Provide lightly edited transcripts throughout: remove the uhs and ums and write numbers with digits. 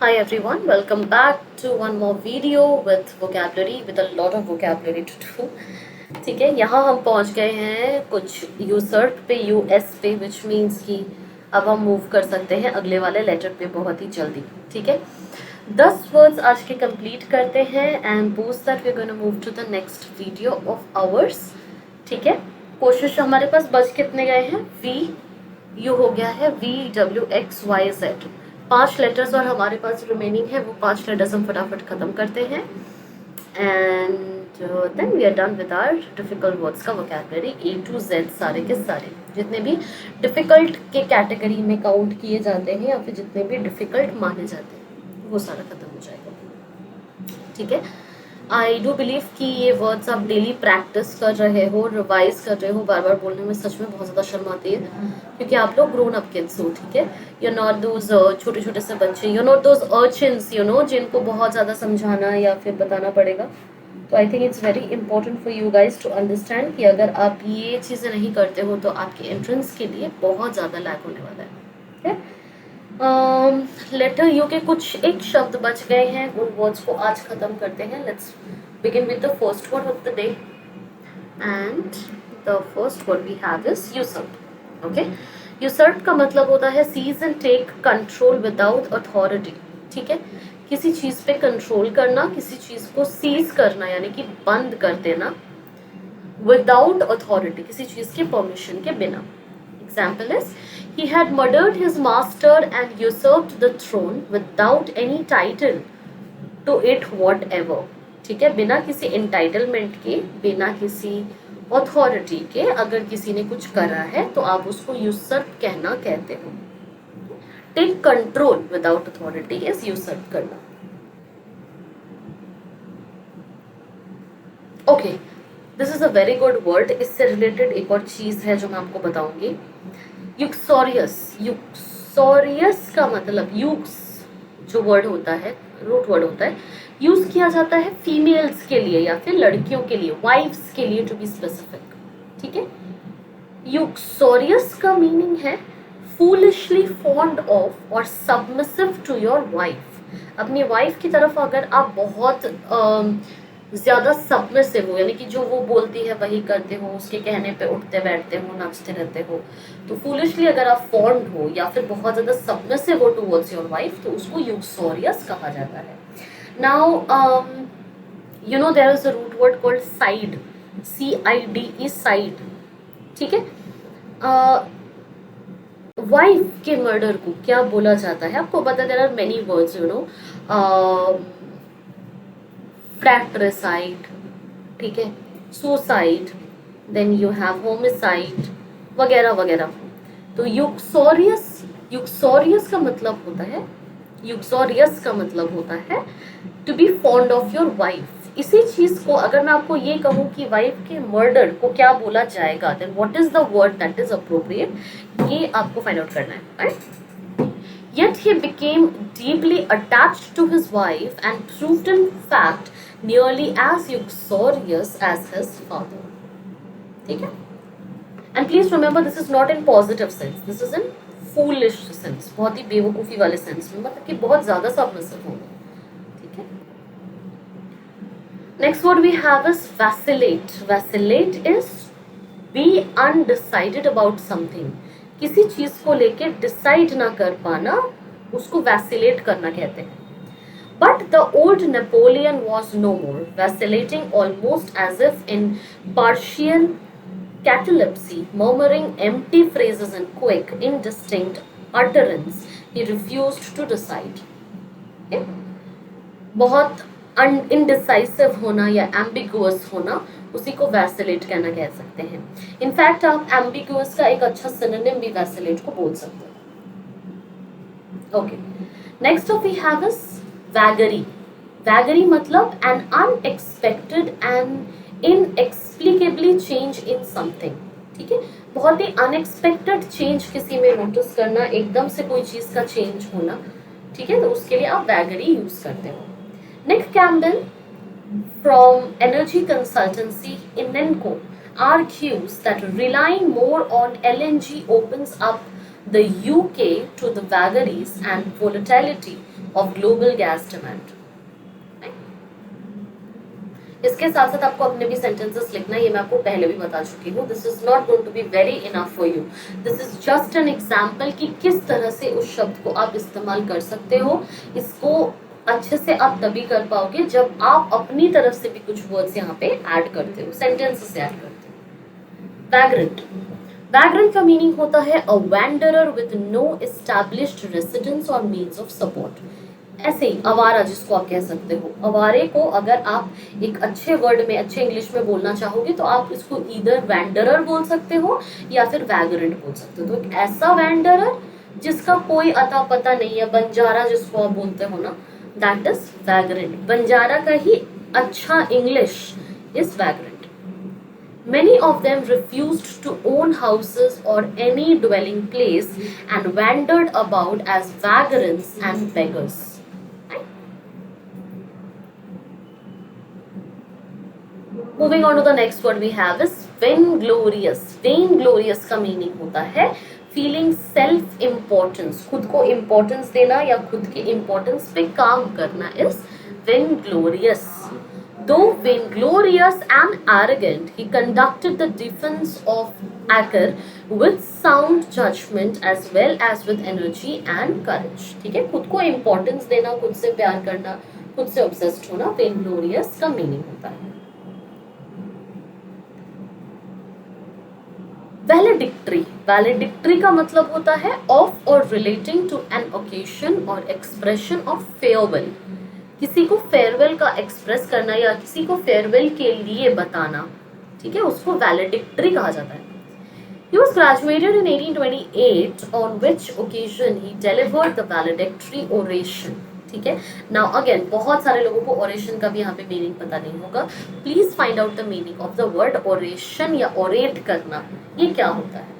Hi everyone, welcome back to one more video with vocabulary with a lot of vocabulary to do. ठीक है, यहाँ हम पहुँच गए हैं कुछ यूसर्ट पे यूएस पे विच मीन्स कि अब हम मूव कर सकते हैं अगले वाले लेटर पे बहुत ही जल्दी. ठीक है, 10 वर्ड्स आज के कंप्लीट करते हैं and post that we are gonna move to the next video of ours. ठीक है, कोशिश हमारे पास बच कितने गए हैं? वी यू हो गया है VWXYZ 5 लेटर्स और हमारे पास रिमेनिंग है वो 5 लेटर्स हम फटाफट ख़त्म करते हैं and then we are done with our difficult words का वोकैबुलरी A to Z सारे के सारे जितने भी डिफ़िकल्ट के कैटेगरी में काउंट किए जाते हैं या फिर जितने भी डिफ़िकल्ट माने जाते हैं वो सारा ख़त्म हो जाएगा. ठीक है, आई डू बिलीव कि ये वर्ड्स आप डेली प्रैक्टिस कर रहे हो, रिवाइज कर रहे हो. बार बार बोलने में सच में बहुत ज़्यादा शर्म आती है क्योंकि आप लोग ग्रोन अप किड्स हो. ठीक है, यू नॉट दोज छोटे छोटे से बच्चे, यू नॉट दोज अर्चिन्स जिनको बहुत ज़्यादा समझाना या फिर बताना पड़ेगा. तो I think it's very important for you guys to understand कि अगर आप ये चीज़ें नहीं करते हो तो आपके एंट्रेंस के लिए बहुत ज़्यादा लैक होने वाला है. ठीक है, लेटर यू के कुछ एक शब्द बच गए हैं, उन वर्ड्स को आज खत्म करते हैं. Let's begin with the first word of the day and the first word we have is usurp. Okay, usurp का मतलब होता है seize and take control without authority. ठीक है, किसी चीज़ पे कंट्रोल करना, किसी चीज़ को सीज करना यानी कि बंद कर देना विदाउट अथॉरिटी, किसी चीज़ के परमिशन के बिना. Example is, he had murdered his master and usurped the throne without any title to it whatever. ठीक है, बिना किसी entitlement के, बिना किसी authority के अगर किसी ने कुछ करा है तो आप उसको usurp कहना कहते हो. Take control without authority is usurp करना. Okay, this is a very good word. इससे रिलेटेड एक और चीज़ है जो मैं आपको बताऊंगी. यूक्सोरियस. यूक्सोरियस का मतलब यूक्स जो वर्ड होता है, रूट वर्ड होता है, यूज किया जाता है फीमेल्स के लिए या फिर लड़कियों के लिए, वाइफ्स के लिए टू बी स्पेसिफिक. ठीक है, यूक्सोरियस का मीनिंग है फूलिशली फॉन्ड ऑफ और सबमिसिव टू योर वाइफ. अपनी वाइफ की तरफ अगर आप बहुत ज़्यादा सबमिसिव हो यानी कि जो वो बोलती है वही करते हो, उसके कहने पे उठते बैठते हो, नाचते रहते हो, तो फूलिशली अगर आप फॉन्ड हो या फिर बहुत ज़्यादा सबमिसिव हो टुवर्ड्स योर वाइफ तो उसको यूक्सोरियस कहा जाता है. Now you know there is a root word called cide, CIDE, cide. ठीक है, वाइफ के मर्डर को क्या बोला जाता है आपको पता है. There are many words fratricide, ठीक है, suicide, then you have homicide वगैरह वगैरह. तो यूक्सोरियस का मतलब होता है, यूक्सोरियस का मतलब होता है to be fond of your wife. इसी चीज को अगर मैं आपको ये कहूँ कि वाइफ के मर्डर को क्या बोला जाएगा, then what is the word that is appropriate, ये आपको फाइंड आउट करना है. Right, yet he became deeply attached to his wife and proved in fact nearly as uxorious as his father. ठीक है, and please remember this is not in positive sense, this is in foolish sense, बहुत ही बेवकूफ़ी वाले sense में, मतलब कि बहुत ज़्यादा सबमिसिव होगा. ठीक है, next word we have is vacillate. Vacillate is be undecided about something. किसी चीज को लेके डिसाइड ना कर पाना उसको वैसिलेट करना कहते हैं. But the old Napoleon was no more, vacillating almost as if in partial catalepsy, murmuring empty phrases and quick, indistinct utterance, he refused to decide. Okay? बहुत इनडिसाइसिव होना या एम्बिगुअस होना उसी को वैसिलेट कहना कह सकते हैं. इनफैक्ट आप एम्बिगुअस का एक अच्छा सिनोनिम भी वैसिलेट को बोल सकते हैं. Okay, next of we have is vagary. Vagary मतलब an unexpected and inexplicably change in something. ठीक है, बहुत ही अनएक्सपेक्टेड चेंज किसी में नोटिस करना, एकदम से कोई चीज का चेंज होना. ठीक है, तो उसके लिए आप वैगरी यूज करते हो. Nick Campbell from energy consultancy Inenco argues that relying more on LNG opens up the UK to the vagaries and volatility of global gas demand. इसके साथ साथ आपको अपने भी सेंटेंसेस लिखना है, ये मैं आपको पहले भी बता चुकी हूँ. This is not going to be very enough for you. This is just an example कि किस तरह से उस शब्द को आप इस्तेमाल कर सकते हो. इसको अच्छे से आप तभी कर पाओगे जब आप अपनी तरफ से भी कुछ वर्ड्स यहाँ पे ऐड करते हो, सेंटेंसेस ऐड करते हो. वैग्रेंट. वैग्रेंट का मीनिंग होता है अ wanderer with no established residence और मीन्स ऑफ सपोर्ट. ऐसे ही आवारा जिसको आप कह सकते हो. अवारे को अगर आप एक अच्छे वर्ड में, अच्छे इंग्लिश में बोलना चाहोगे तो आप इसको इधर वैंडरर बोल सकते हो या फिर वैग्रेंट बोल सकते हो. तो एक ऐसा वैंडरर जिसका कोई अता पता नहीं है, बंजारा जिसको आप बोलते हो ना, दैट इज वैग्रेंट. बंजारा का ही अच्छा English is vagrant. Many of them refused to own houses or any dwelling place and wandered about as vagrants and beggars. Moving on to the next word we have is vainglorious. Vainglorious का meaning होता है feeling self importance, खुद को importance देना या खुद के importance पे काम करना is vainglorious. Though vainglorious and arrogant, he conducted the defense of Acre with sound judgment as well as with energy and courage. ठीक है, खुद को importance देना, खुद से प्यार करना, खुद से obsessed होना vainglorious का meaning होता है. वैलेडिक्टरी. वैलेडिक्टरी का मतलब होता है ऑफ और रिलेटिंग टू एन ओकेशन और एक्सप्रेशन ऑफ फेयरवेल. किसी को फेयरवेल का एक्सप्रेस करना या किसी को फेयरवेल के लिए बताना, ठीक है, उसको वैलेडिक्टरी कहा जाता है. He was graduated in 1828 on which occasion he delivered the valedictory oration. ठीक है. नाउ अगेन बहुत सारे लोगों को ओरेशन का भी यहाँ पे मीनिंग पता नहीं होगा. Please find out the meaning of the word oration या ओरेट करना. ये क्या होता है?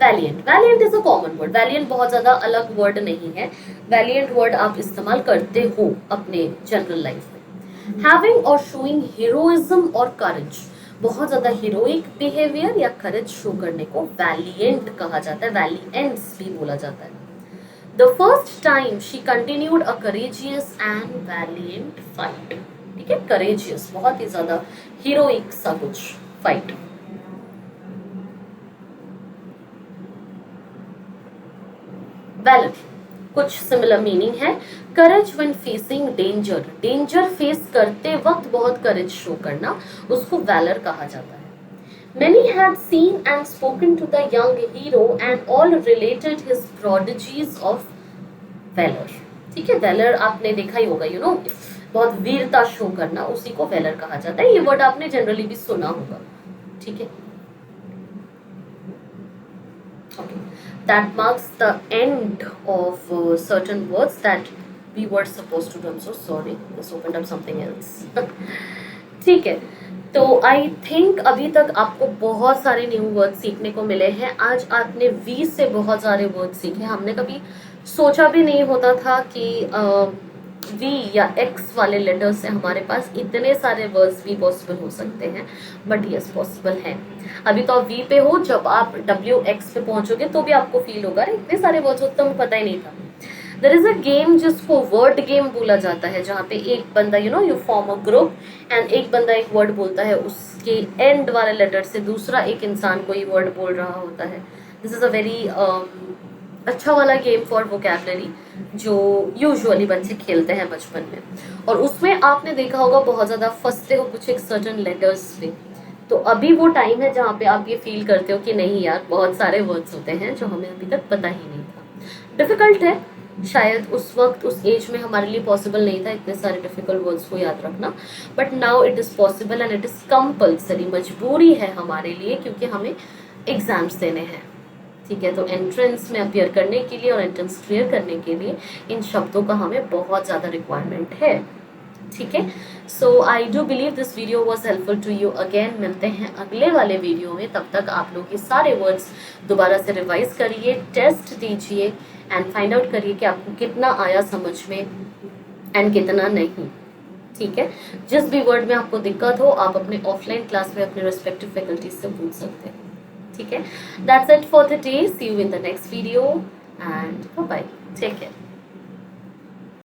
Valiant. Valiant is a common word. Valiant बहुत ज्यादा अलग वर्ड नहीं है. वैलियंट वर्ड आप इस्तेमाल करते हो अपने जनरल लाइफ में. हैविंग और शोइंग हीरोइज्म और करेज. बहुत ज्यादा हीरोइक बिहेवियर या करेज शो करने को वैलियंट कहा जाता है. वैलियंट्स भी बोला जाता है. The first time she continued a courageous and valiant fight. ठीक है, करेजियस बहुत ही ज्यादा हीरोइक सा कुछ फाइट. वैलिड कुछ सिमिलर मीनिंग है. Courage when facing danger. Danger face करते वक्त बहुत करेज शो करना, उसको वैलर कहा जाता है. Many had seen and spoken to the young hero and all related his prodigies of valor. ठीक है, वैलर आपने देखा ही होगा, यू नो, बहुत वीरता शो करना, उसी को वैलर कहा जाता है. ये वर्ड आपने जनरली भी सुना होगा. ठीक है. Okay. That marks the end of certain words that we were supposed to do. I'm so sorry. This opened up something else. ठीक है. तो आई थिंक अभी तक आपको बहुत सारे न्यू वर्ड सीखने को मिले हैं. आज आपने वी से बहुत सारे वर्ड सीखे. हमने कभी सोचा भी नहीं होता था कि वी या एक्स वाले लेटर से हमारे पास इतने सारे वर्ड्स भी पॉसिबल हो सकते हैं. बट यस, पॉसिबल है. अभी तो आप वी पे हो, जब आप डब्ल्यू एक्स पे पहुंचोगे तो भी आपको फील होगा इतने सारे वर्ड्स होते तो पता ही नहीं था. देयर इज अ गेम जिसको वर्ड गेम बोला जाता है, जहाँ पे एक बंदा, you know, you form a group and एक बंदा एक वर्ड बोलता है, उसके एंड वाले लेटर से दूसरा एक इंसान कोई वर्ड बोल रहा होता है. दिस इज अ वेरी अच्छा वाला गेम फॉर वोकैबुलरी जो यूजुअली बच्चे खेलते हैं बचपन में. और उसमें आपने देखा होगा बहुत ज़्यादा फंसते हो कुछ एक सर्टन लेटर्स पे. तो अभी वो टाइम है जहाँ पे आप ये फील करते हो कि नहीं यार, बहुत सारे वर्ड्स होते हैं जो हमें अभी तक पता ही नहीं था. डिफ़िकल्ट है, शायद उस वक्त उस एज में हमारे लिए पॉसिबल नहीं था इतने सारे डिफ़िकल्ट वर्ड्स को याद रखना. But now it is possible and it is compulsory. मजबूरी है हमारे लिए क्योंकि हमें एग्ज़ाम्स देने हैं. ठीक है, तो एंट्रेंस में अपियर करने के लिए और एंट्रेंस क्लियर करने के लिए इन शब्दों का हमें बहुत ज़्यादा रिक्वायरमेंट है. ठीक है. So I do believe this video was helpful to you. Again मिलते हैं अगले वाले वीडियो में. तब तक आप लोग ये सारे वर्ड्स दोबारा से रिवाइज करिए, टेस्ट दीजिए एंड फाइंड आउट करिए कि आपको कितना आया समझ में एंड कितना नहीं. ठीक है. जिस भी वर्ड में आपको दिक्कत हो आप अपने ऑफलाइन क्लास में अपने रिस्पेक्टिव फैकल्टीज से पूछ सकते हैं. ठीक है. That's it for the day. See you in the next video. And bye, take care.